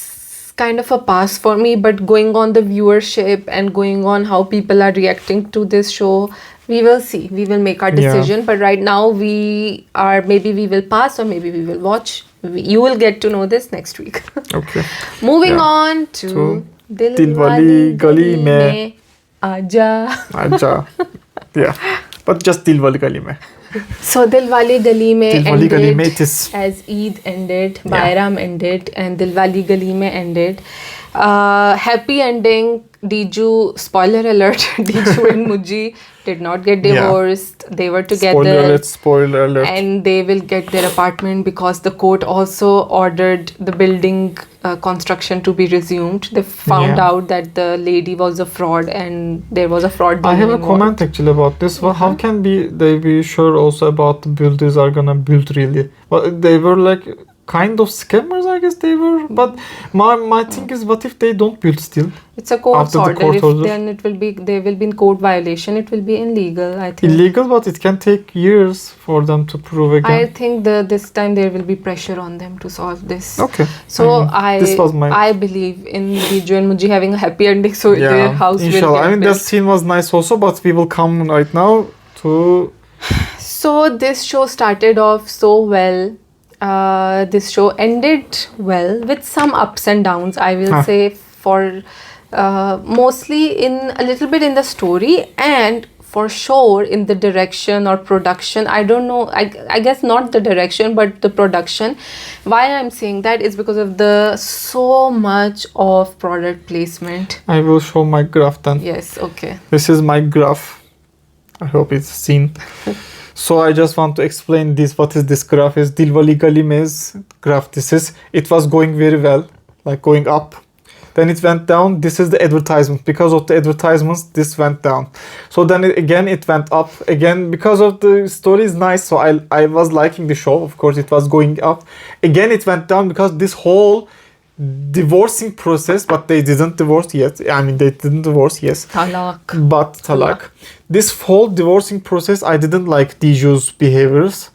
kind of a pass for me. But going on the viewership and going on how people are reacting to this show, we will see. We will make our decision. But right now maybe we will pass or maybe we will watch. You will get to know this next week. Okay. Moving Yeah. on to Dil Wali Gali mein Aaja. Aja. Yeah. But just Dil Wali Gali mein. So Dil Wali Gali mein Dil Wali Gali ended mein it is. as Eid ended, Bairam ended, and Dil Wali Gali mein ended. Happy ending. Diju, spoiler alert, Diju and Muji did not get divorced. They were together. Spoiler alert. And they will get their apartment because the court also ordered the building construction to be resumed. They found out that the lady was a fraud and there was a fraud. I have a involved. comment actually about this. Well, how can they be sure also about the builders are gonna build really? Well, they were like kind of scammers, I guess they were. But my thing is, what if they don't build still? It's a court After the order. court If order. then they will be in court violation. It will be illegal, I think. Illegal, but it can take years for them to prove again. I think this time there will be pressure on them to solve this. Okay. So this was my I believe in Diju and Muji having a happy ending, so their house will inshallah. get I mean built. that scene was nice also, but we will come right now to So this show started off so well. This show ended well with some ups and downs, I will say, for mostly in a little bit in the story and for sure in the direction or production. I don't know, I guess not the direction but the production. Why I'm saying that is because of the so much of product placement. I will show my graph then. Yes, okay. This is my graph. I hope it's seen. So I just want to explain this. What is this graph? Is Dil Wali Gali mein's graph. It was going very well, like going up. Then it went down. This is the advertisement. Because of the advertisements, this went down. So then it went up again because of the story is nice. So I was liking the show. Of course, it was going up. Again, it went down because this whole divorcing process, but they didn't divorce yet. I mean, they didn't divorce, yes. Talak. But talak. This whole divorcing process, I didn't like Diju's behaviors.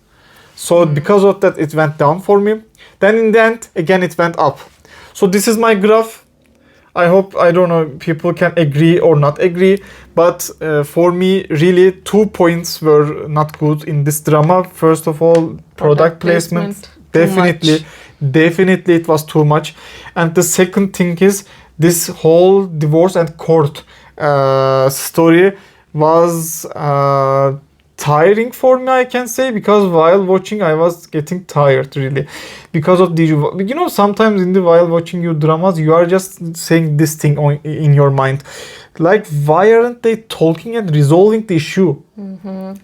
So because of that, it went down for me. Then in the end, again, it went up. So this is my graph. I hope, I don't know, people can agree or not agree. But for me, really, 2 points were not good in this drama. First of all, product placement. Definitely it was too much. And the second thing is, this whole divorce and court story was tiring for me, I can say, because while watching I was getting tired really because of the sometimes in the while watching your dramas you are just saying this thing in your mind, like why aren't they talking and resolving the issue?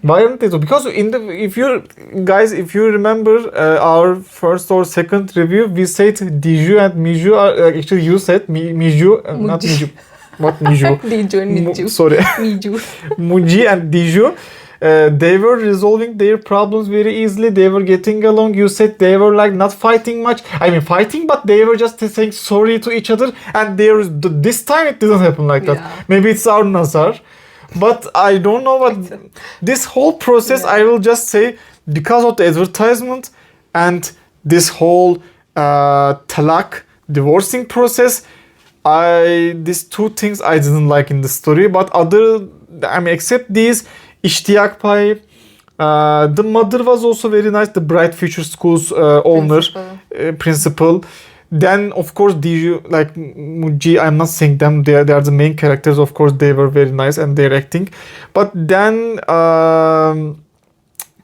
Why aren't they? Because if you remember our first or second review, we said Diju and Miju are actually you said Miju, not Miju. What Miju? Diju and Miju. Sorry. Miju. Muji and Diju. They were resolving their problems very easily. They were getting along. You said they were like not fighting much. I mean fighting, but they were just saying sorry to each other. And this time it didn't happen like that. Yeah. Maybe it's our nazar. But I don't know what this whole process. I will just say because of the advertisement, and this whole talak divorcing process. These two things I didn't like in the story, but except these, ishtiyak pai, the mother was also very nice, the Bright Future School's owner, principal. Then of course Diju, like Muji, I'm not saying them, they are the main characters, of course they were very nice and their acting. But then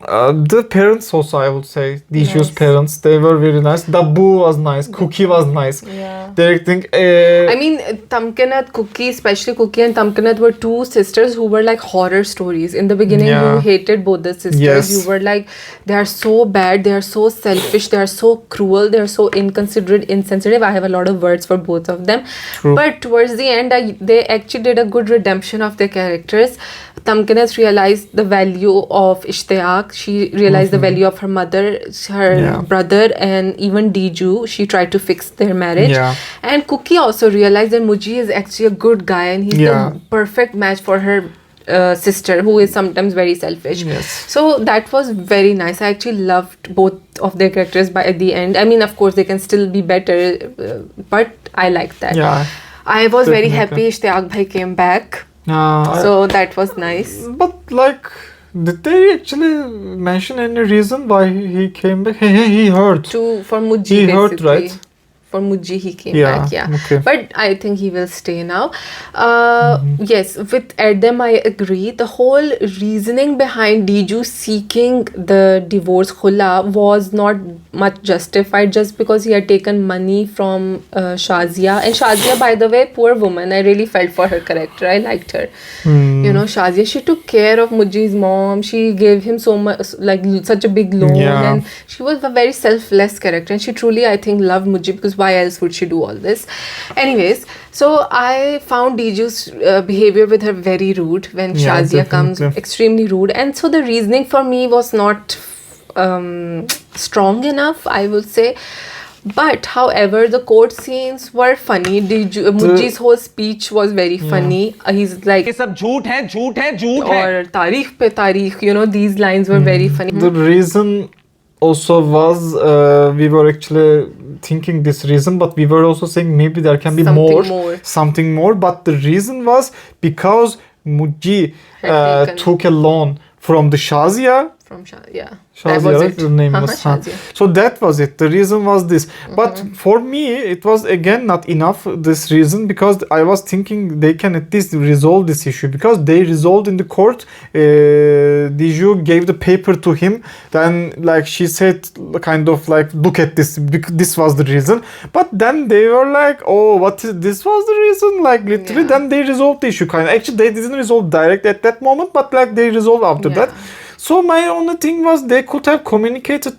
the parents also, I would say, Diju's parents, they were very nice. Dabu was nice, Cookie was nice. Yeah. Directing. I mean, Tamkinat, Cookie, especially Cookie and Tamkinat were two sisters who were like horror stories. In the beginning, you hated both the sisters. Yes. You were like, they are so bad, they are so selfish, they are so cruel, they are so inconsiderate, insensitive. I have a lot of words for both of them. True. But towards the end, they actually did a good redemption of their characters. Tamkinat realized the value of Ishtiyaq. She realized the value of her mother, her brother, and even Diju. She tried to fix their marriage. Yeah. And Cookie also realized that Muji is actually a good guy and he's the perfect match for her sister, who is sometimes very selfish. Yes. So that was very nice. I actually loved both of their characters by the end. I mean, of course, they can still be better, but I liked that. Yeah. I was very happy Ishtiyaq bhai came back. So that was nice. But like, did they actually mention any reason why he came back? He heard. For Muji, he basically. heard, right? For Muji, he came back, Okay. But I think he will stay now. Yes, with Erdem, I agree. The whole reasoning behind Diju seeking the divorce khula was not much justified just because he had taken money from Shazia. And Shazia, by the way, poor woman. I really felt for her character. I liked her. You know, Shazia, she took care of Muji's mom. She gave him so much, like such a big loan. And she was a very selfless character. And she truly, I think, loved Muji, because why else would she do all this? Anyways, so I found Diju's behavior with her very rude when Shazia comes, extremely rude. And so the reasoning for me was not strong enough, I would say. But however, the court scenes were funny. Muji's whole speech was very funny. He's like, ये सब झूठ है, झूठ है, झूठ है. और तारीख पे तारीख, you know, these lines were very funny. The reason also was, we were actually thinking this reason, but we were also saying maybe there can be something more. But the reason was because Muji took a loan from the Shazia. From Shazia, Shazia, right? The name was Shazia. So that was it. The reason was this. But for me, it was again not enough, this reason, because I was thinking they can at least resolve this issue, because they resolved in the court. Diju gave the paper to him. Then, like, she said, kind of like, look at this. This was the reason. But then they were like, oh, this was the reason? Like, literally, then they resolved the issue. Actually, they didn't resolve direct at that moment, but like they resolved after that. So my only thing was they could have communicated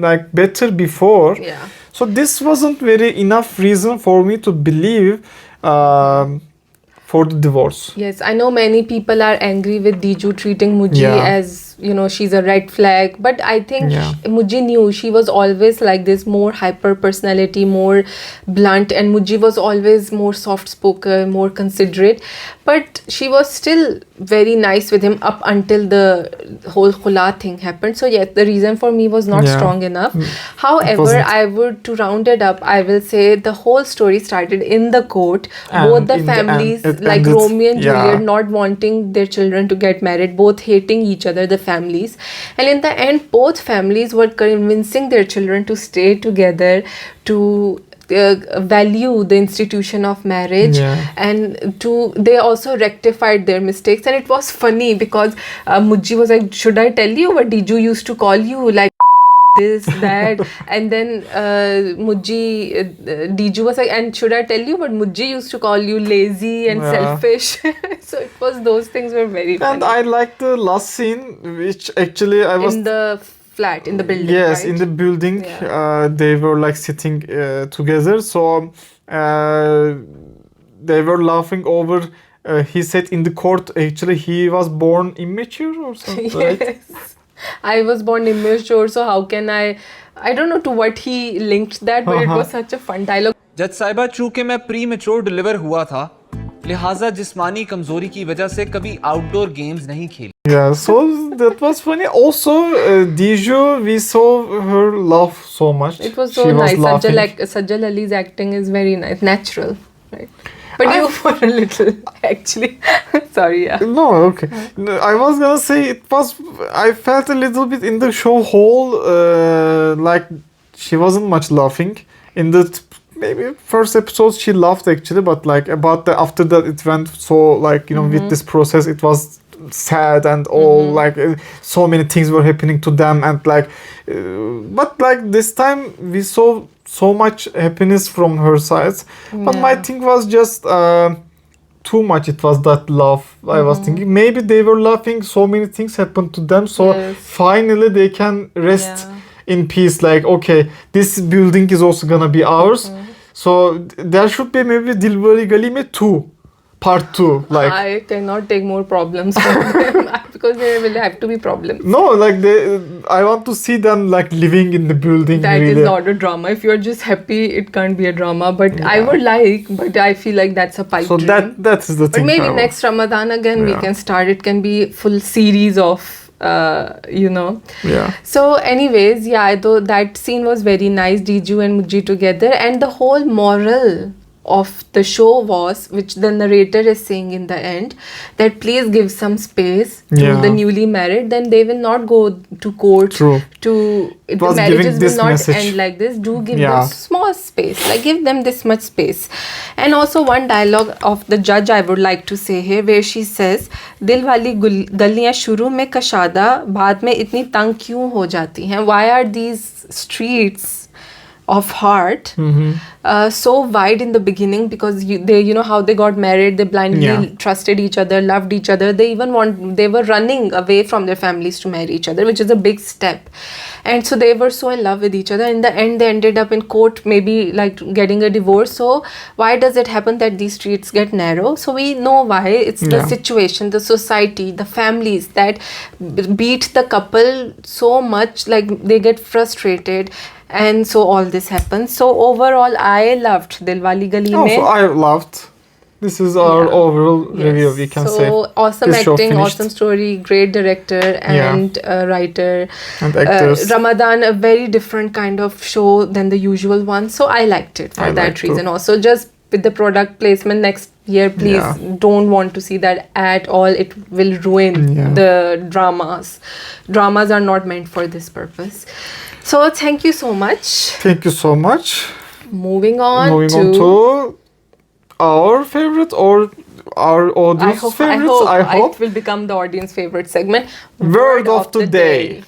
like better before. Yeah. So this wasn't very enough reason for me to believe for the divorce. Yes, I know many people are angry with Diju treating Muji as, you know, she's a red flag. But I think Muji knew she was always like this, more hyper personality, more blunt. And Muji was always more soft spoken, more considerate. But she was still very nice with him up until the whole khula thing happened. So yes, the reason for me was not strong enough. However, to round it up, I will say the whole story started in the court. Both the families, like Romeo and Juliet, not wanting their children to get married, both hating each other, the families. And in the end, both families were convincing their children to stay together, to value the institution of marriage, and they also rectified their mistakes. And it was funny because Muji was like, should I tell you what Diju used to call you, like this, that? And then Diju was like, and should I tell you what Muji used to call you, lazy and selfish? So it was, those things were very funny. And I liked the last scene, which actually I was in the flat, in the building. Yes, right? in the building. They were like sitting together. So they were laughing over. He said in the court, actually, he was born immature or something. Yes. Right? I was born immature, so how can I don't know to what he linked that, but it was such a fun dialogue. जज साहिबा, चूंकि मैं pre mature deliver हुआ था, लिहाजा जिस्मानी कमजोरी की वजह से कभी आउटडोर गेम्स नहीं खेली. Yeah, so that was funny. Also, Diju, we saw her laugh so much. It was so She nice. laughing. Sajjal Ali's acting is very nice, natural, right? But you for a little, actually. Sorry, yeah. No, okay. No, I was gonna say it was. I felt a little bit in the show whole, like she wasn't much laughing. In the maybe first episode she laughed actually, but like about the after that it went so like with this process it was sad and all like so many things were happening to them and like, but like this time we saw so much happiness from her side. But my thing was just too much. It was that laugh. I was thinking maybe they were laughing. So many things happened to them. So finally they can rest in peace. Like okay, this building is also gonna be ours. So there should be maybe Dil Wali Gali 2. Part 2, like I cannot take more problems from them because there will have to be problems. no, like I want to see them like living in the building. That really. is not a drama. If you're just happy, it can't be a drama. But I would like, but I feel like that's a pipe So dream. that is the thing. But maybe I want. next Ramadan again we can start. It can be full series of, Yeah. So anyways, yeah, I thought that scene was very nice. Diju and Muji together, and the whole moral of the show was, which the narrator is saying in the end, that please give some space to the newly married, then they will not go to court. True. To the was marriages giving will this not message. end like this. Do give them small space, like give them this much space. And also one dialogue of the judge I would like to say here, where she says, दिल वाली गलियां शुरू में कशादा बाद में इतनी तंग क्यों हो जाती हैं? Why are these streets of heart so wide in the beginning? Because they how they got married, they blindly trusted each other, loved each other, they were running away from their families to marry each other, which is a big step. And so they were so in love with each other. In the end they ended up in court, maybe like getting a divorce. So why does it happen that these streets get narrow? So we know why. It's the situation, the society, the families that beat the couple so much, like they get frustrated. And so all this happens. So overall, I loved Dil Wali Gali mein. Also, I loved. This is our overall review, we can say. So awesome This show acting, finished. awesome story, great director and writer. And actors. Ramadan, a very different kind of show than the usual one. So I liked it for that reason. Also, just with the product placement next year, please don't want to see that at all. It will ruin the dramas. Dramas are not meant for this purpose. So thank you so much. Thank you so much. Moving on to our favorite or our audience favorites. I hope it will become the audience favorite segment. Word of the day.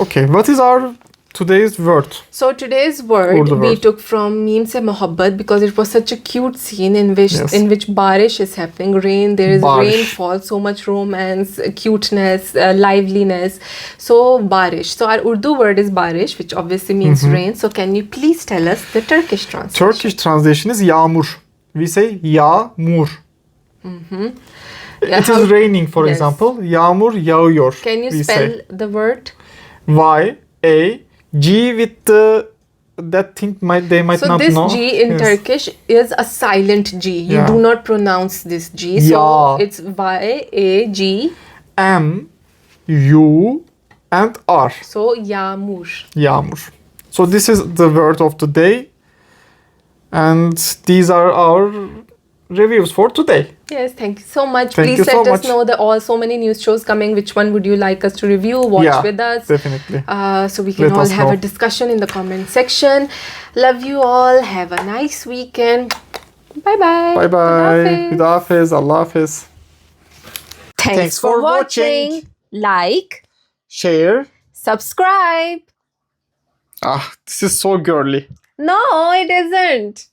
Okay, what is our today's word? So today's word we took from Meem Se Mohabbat, because it was such a cute scene in which Baarish is happening. Rain, there is rainfall, so much romance, cuteness, liveliness. So Baarish. So our Urdu word is Baarish, which obviously means rain. So can you please tell us the Turkish translation? Turkish translation is yağmur. We say yağmur. It is raining, for example. Yağmur yağıyor. Can you spell the word? G with that thing they might not know. So this G in Turkish is a silent G. You do not pronounce this G. So it's Y-A-G. M-U and R. So yağmur. Yağmur. So this is the word of the day. And these are our reviews for today. Yes, thank you so much. Please let us know that so many news shows coming. Which one would you like us to review? Watch with us. Definitely. So we can all have a discussion in the comment section. Love you all. Have a nice weekend. Bye bye. Bye bye. Huda Hafiz. Allah Hafiz. Thanks for watching. Like, share, subscribe. This is so girly. No, it isn't.